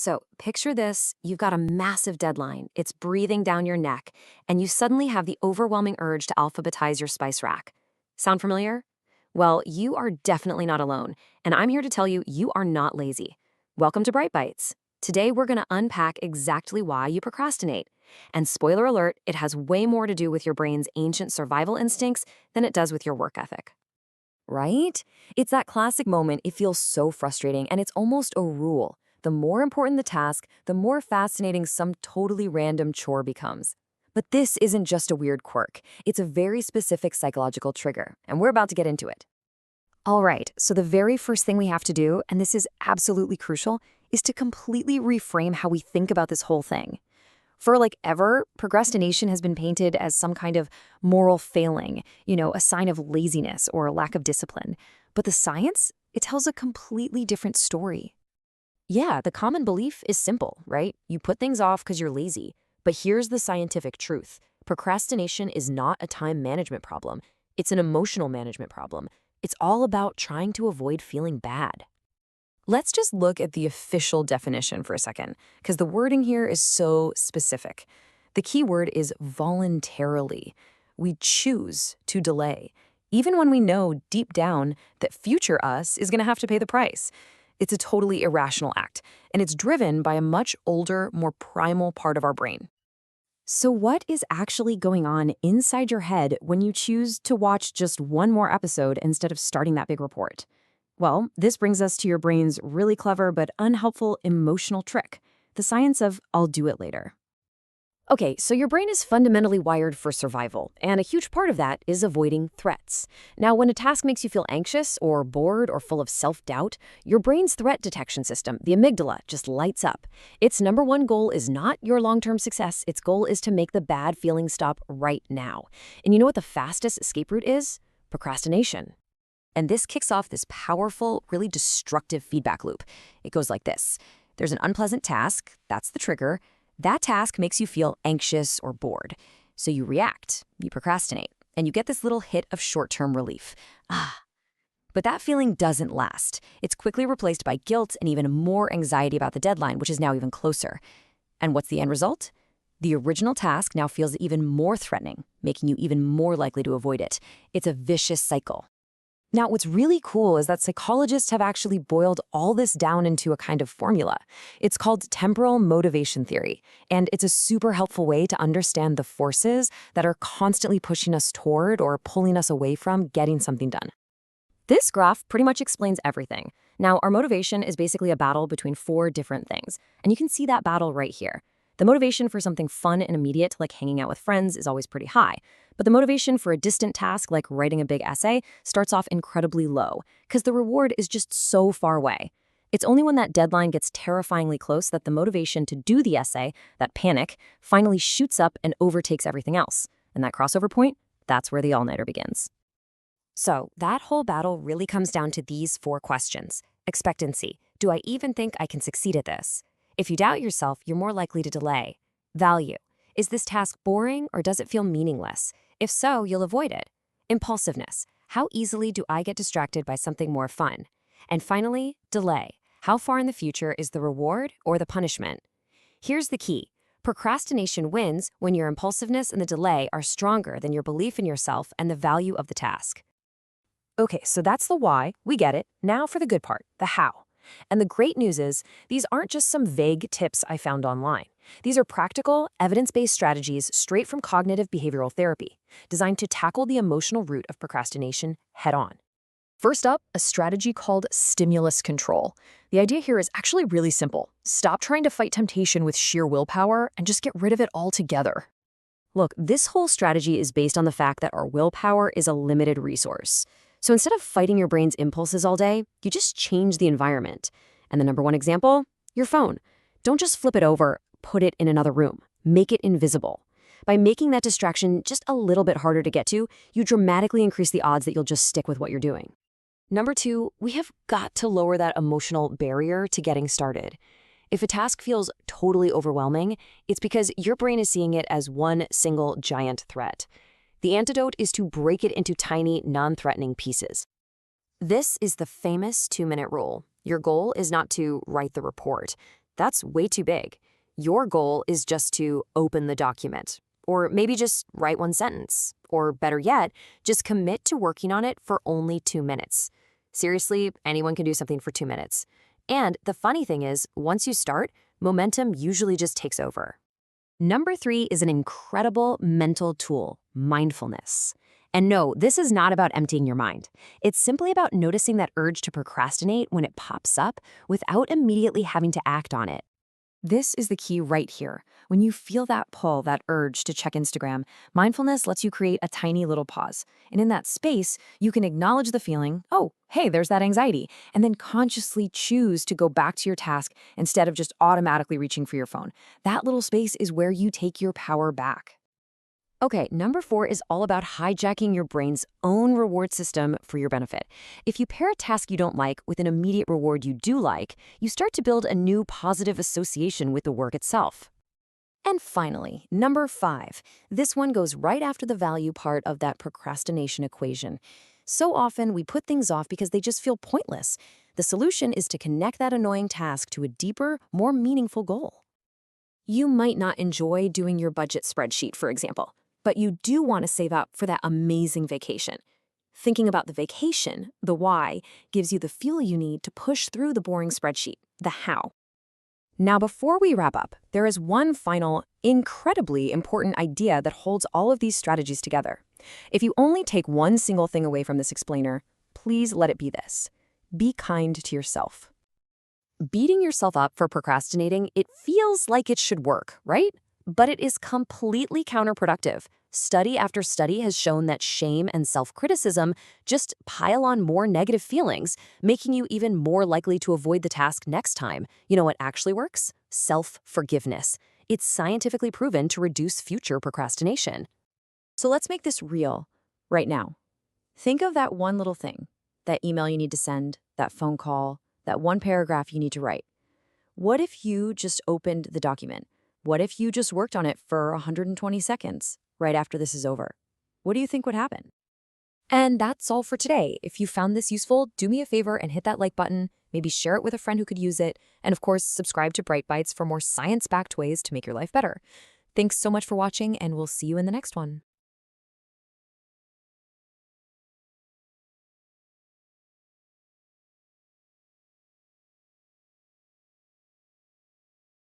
So picture this, you've got a massive deadline, it's breathing down your neck, and you suddenly have the overwhelming urge to alphabetize your spice rack. Sound familiar? Well, you are definitely not alone, and I'm here to tell you you are not lazy. Welcome to Bytes. Today we're going to unpack exactly why you procrastinate. And spoiler alert, it has way more to do with your brain's ancient survival instincts than it does with your work ethic. Right? It's that classic moment, it feels so frustrating, and it's almost a rule. The more important the task, the more fascinating some totally random chore becomes. But this isn't just a weird quirk. It's a very specific psychological trigger, and we're about to get into it. All right, so the very first thing we have to do, and this is absolutely crucial, is to completely reframe how we think about this whole thing. For ever, procrastination has been painted as some kind of moral failing, a sign of laziness or a lack of discipline. But the science, it tells a completely different story. Yeah, the common belief is simple, right? You put things off because you're lazy. But here's the scientific truth. Procrastination is not a time management problem. It's an emotional management problem. It's all about trying to avoid feeling bad. Let's just look at the official definition for a second, because the wording here is so specific. The key word is voluntarily. We choose to delay, even when we know deep down that future us is going to have to pay the price. It's a totally irrational act, and it's driven by a much older, more primal part of our brain. So what is actually going on inside your head when you choose to watch just one more episode instead of starting that big report? Well, this brings us to your brain's really clever but unhelpful emotional trick, the science of I'll do it later. Okay, so your brain is fundamentally wired for survival, and a huge part of that is avoiding threats. Now, when a task makes you feel anxious or bored or full of self-doubt, your brain's threat detection system, the amygdala, just lights up. Its number one goal is not your long-term success. Its goal is to make the bad feeling stop right now. And you know what the fastest escape route is? Procrastination. And this kicks off this powerful, really destructive feedback loop. It goes like this. There's an unpleasant task, that's the trigger. That task makes you feel anxious or bored. So you react, you procrastinate, and you get this little hit of short-term relief. But that feeling doesn't last. It's quickly replaced by guilt and even more anxiety about the deadline, which is now even closer. And what's the end result? The original task now feels even more threatening, making you even more likely to avoid it. It's a vicious cycle. Now, what's really cool is that psychologists have actually boiled all this down into a kind of formula. It's called temporal motivation theory, and it's a super helpful way to understand the forces that are constantly pushing us toward or pulling us away from getting something done. This graph pretty much explains everything. Now, our motivation is basically a battle between four different things, and you can see that battle right here. The motivation for something fun and immediate, like hanging out with friends, is always pretty high. But the motivation for a distant task, like writing a big essay, starts off incredibly low, because the reward is just so far away. It's only when that deadline gets terrifyingly close that the motivation to do the essay, that panic, finally shoots up and overtakes everything else. And that crossover point, that's where the all-nighter begins. So that whole battle really comes down to these four questions. Expectancy. Do I even think I can succeed at this? If you doubt yourself, you're more likely to delay. Value. Is this task boring or does it feel meaningless? If so, you'll avoid it. Impulsiveness. How easily do I get distracted by something more fun? And finally, delay. How far in the future is the reward or the punishment? Here's the key. Procrastination wins when your impulsiveness and the delay are stronger than your belief in yourself and the value of the task. Okay, so that's the why. We get it. Now for the good part, the how. And the great news is, these aren't just some vague tips I found online. These are practical, evidence-based strategies straight from cognitive behavioral therapy, designed to tackle the emotional root of procrastination head-on. First up, a strategy called stimulus control. The idea here is actually really simple. Stop trying to fight temptation with sheer willpower and just get rid of it altogether. Look, this whole strategy is based on the fact that our willpower is a limited resource. So instead of fighting your brain's impulses all day, you just change the environment. And the number one example? Your phone. Don't just flip it over, put it in another room. Make it invisible. By making that distraction just a little bit harder to get to, you dramatically increase the odds that you'll just stick with what you're doing. Number two, we have got to lower that emotional barrier to getting started. If a task feels totally overwhelming, it's because your brain is seeing it as one single giant threat. The antidote is to break it into tiny, non-threatening pieces. This is the famous 2-minute rule. Your goal is not to write the report. That's way too big. Your goal is just to open the document, or maybe just write one sentence, or better yet, just commit to working on it for only 2 minutes. Seriously, anyone can do something for 2 minutes. And the funny thing is, once you start, momentum usually just takes over. Number 3 is an incredible mental tool, mindfulness. And no, this is not about emptying your mind. It's simply about noticing that urge to procrastinate when it pops up without immediately having to act on it. This is the key right here. When you feel that pull, that urge to check Instagram, mindfulness lets you create a tiny little pause. And in that space, you can acknowledge the feeling, oh, hey, there's that anxiety, and then consciously choose to go back to your task instead of just automatically reaching for your phone. That little space is where you take your power back. Okay, number 4 is all about hijacking your brain's own reward system for your benefit. If you pair a task you don't like with an immediate reward you do like, you start to build a new positive association with the work itself. And finally, number 5. This one goes right after the value part of that procrastination equation. So often we put things off because they just feel pointless. The solution is to connect that annoying task to a deeper, more meaningful goal. You might not enjoy doing your budget spreadsheet, for example, but you do want to save up for that amazing vacation. Thinking about the vacation, the why, gives you the fuel you need to push through the boring spreadsheet, the how. Now, before we wrap up, there is one final, incredibly important idea that holds all of these strategies together. If you only take one single thing away from this explainer, please let it be this: be kind to yourself. Beating yourself up for procrastinating, it feels like it should work, right? But it is completely counterproductive. Study after study has shown that shame and self-criticism just pile on more negative feelings, making you even more likely to avoid the task next time. You know what actually works? Self-forgiveness. It's scientifically proven to reduce future procrastination. So let's make this real right now. Think of that one little thing, that email you need to send, that phone call, that one paragraph you need to write. What if you just opened the document? What if you just worked on it for 120 seconds right after this is over? What do you think would happen? And that's all for today. If you found this useful, do me a favor and hit that like button, maybe share it with a friend who could use it, and of course, subscribe to Bytes for more science-backed ways to make your life better. Thanks so much for watching, and we'll see you in the next one.